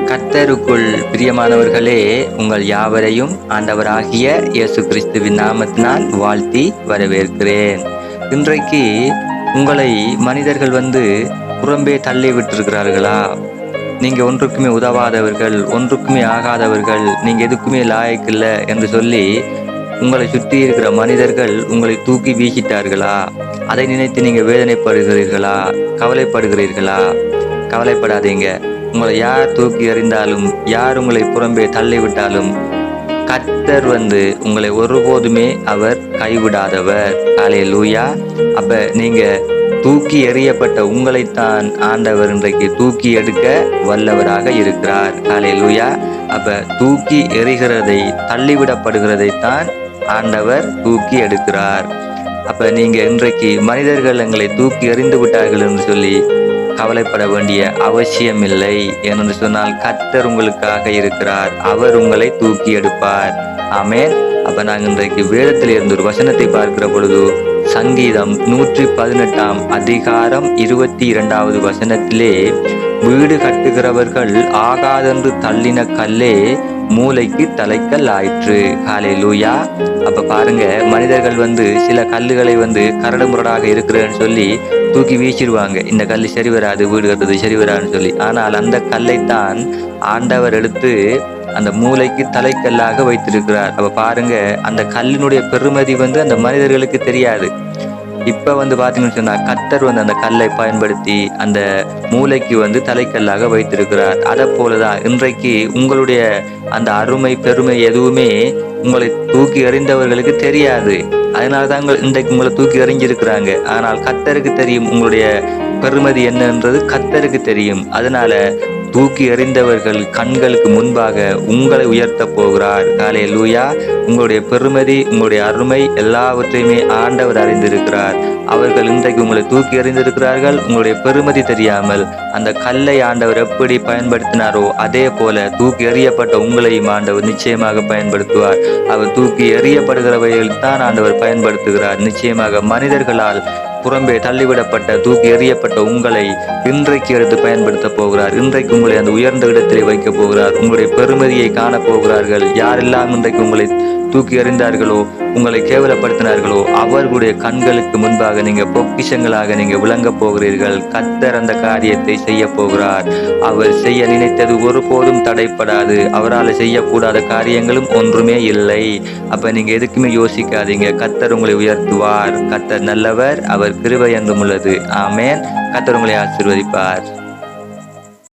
கர்த்தருக்குள் பிரியமானவர்களே, உங்கள் யாவரையும் ஆண்டவராகிய இயேசு கிறிஸ்துவின் நாமத்தினால் வாழ்த்தி வரவேற்கிறேன். இன்றைக்கு உங்களை மனிதர்கள் புறம்பே தள்ளி விட்டிருக்கிறார்களா? நீங்க ஒன்றுக்குமே உதவாதவர்கள், ஒன்றுக்குமே ஆகாதவர்கள், நீங்க எதுக்குமே லாயக்கில்ல என்று சொல்லி உங்களை சுற்றி இருக்கிற மனிதர்கள் உங்களை தூக்கி வீசிட்டார்களா? அதை நினைத்து நீங்க வேதனைப்படுகிறீர்களா? கவலைப்படுகிறீர்களா? கவலைப்படாதீங்க. உங்களை யார் தூக்கி எறிந்தாலும், யார் உங்களை புறம்பே தள்ளிவிட்டாலும், கர்த்தர் உங்களை ஒருபோதுமே அவர் கைவிடாதவர். ஹல்லேலூயா. அப்ப நீங்க தூக்கி எறியப்பட்ட உங்களைத்தான் ஆண்டவர் இன்றைக்கு தூக்கி எடுக்க வல்லவராக இருக்கிறார். ஹல்லேலூயா. அப்ப தூக்கி எறிகிறதை, தள்ளிவிடப்படுகிறதைத்தான் ஆண்டவர் தூக்கி எடுக்கிறார். அப்ப நீங்க இன்றைக்கு மனிதர்கள் எங்களை தூக்கி எறிந்து விட்டார்கள் என்று சொல்லி கவலைப்பட வேண்டிய அவசியம் இல்லை. ஏனென்று சொன்னால் கர்த்தர் உங்களுக்காக இருக்கிறார். அவர் உங்களை தூக்கி எடுப்பார். ஆமென். அப்ப நாங்கள் இன்றைக்கு வேதத்தில் இருந்து ஒரு வசனத்தை பார்க்கிற பொழுது, சங்கீதம் 118 அதிகாரம் 22 வசனத்திலே, வீடு கட்டுகிறவர்கள் ஆகாதென்று தள்ளின கல்லே மூளைக்கு தலைக்கல் ஆயிற்று. ஹல்லேலூயா. அப்ப பாருங்க, மனிதர்கள் சில கல்லுகளை கரடு முரடாக இருக்கிறேன்னு சொல்லி தூக்கி வீசிடுவாங்க. இந்த கல் சரி வராது, வீடு கட்டுறது சரி வராதுன்னு சொல்லி. ஆனால் அந்த கல்லைத்தான் ஆண்டவர் எடுத்து அந்த மூளைக்கு தலைக்கல்லாக வைத்திருக்கிறார். அப்ப பாருங்க, அந்த கல்லினுடைய பெருமதி அந்த மனிதர்களுக்கு தெரியாது. இப்ப பாத்தீங்கன்னு சொன்னா கர்த்தர் அந்த கல்லை பயன்படுத்தி அந்த மூளைக்கு தலைக்கல்லாக வைத்திருக்கிறார். அதை போலதான் இன்றைக்கு உங்களுடைய அந்த அருமை பெருமை எதுவுமே உங்களை தூக்கி எறிந்தவர்களுக்கு தெரியாது. அதனாலதான் இன்றைக்கு உங்களை தூக்கி எறிஞ்சிருக்கிறாங்க. ஆனால் கர்த்தருக்கு தெரியும் உங்களுடைய பெருமதி என்னன்றது கர்த்தருக்கு தெரியும். அதனால தூக்கி எறிந்தவர்கள் கண்களுக்கு முன்பாக உங்களை உயர்த்த போகிறார். ஹல்லேலூயா. உங்களுடைய பெருமதி, உங்களுடைய அருமை எல்லாவற்றையுமே ஆண்டவர் அறிந்திருக்கிறார். அவர்கள் இன்றைக்கு உங்களை தூக்கி எறிந்திருக்கிறார்கள். உங்களுடைய பெருமதி தெரியாமல் அந்த கல்லை ஆண்டவர் எப்படி பயன்படுத்தினாரோ அதே போல தூக்கி எறியப்பட்ட உங்களையும் ஆண்டவர் நிச்சயமாக பயன்படுத்துவார். அவர் தூக்கி எறியப்படுகிறவைகள் தான் ஆண்டவர் பயன்படுத்துகிறார். நிச்சயமாக மனிதர்களால் புறம்பே தள்ளிவிடப்பட்ட, தூக்கி எறியப்பட்ட உங்களை இன்றைக்கு எடுத்து பயன்படுத்த போகிறார். இன்றைக்கு உங்களை அந்த உயர்ந்த இடத்திலே வைக்க போகிறார். உங்களுடைய பெருமதியை காண போகிறார்கள். யாரெல்லாம் இன்றைக்கு உங்களை தூக்கி எறிந்தார்களோ, உங்களை கேவலப்படுத்தினார்களோ, அவர்களுடைய கண்களுக்கு முன்பாக நீங்க பொக்கிஷங்களாக நீங்க விளங்க போகிறீர்கள். கர்த்தர் அந்த காரியத்தை செய்ய போகிறார். அவர் செய்ய நினைத்தது ஒருபோதும் தடைப்படாது. அவரால் செய்யக்கூடாத காரியங்களும் ஒன்றுமே இல்லை. அப்ப நீங்க எதுக்குமே யோசிக்காதீங்க. கர்த்தர் உங்களை உயர்த்துவார். கர்த்தர் நல்லவர். அவர் கிருபை என்றும் உள்ளது. ஆமென். கர்த்தர் உங்களை ஆசீர்வதிப்பார்.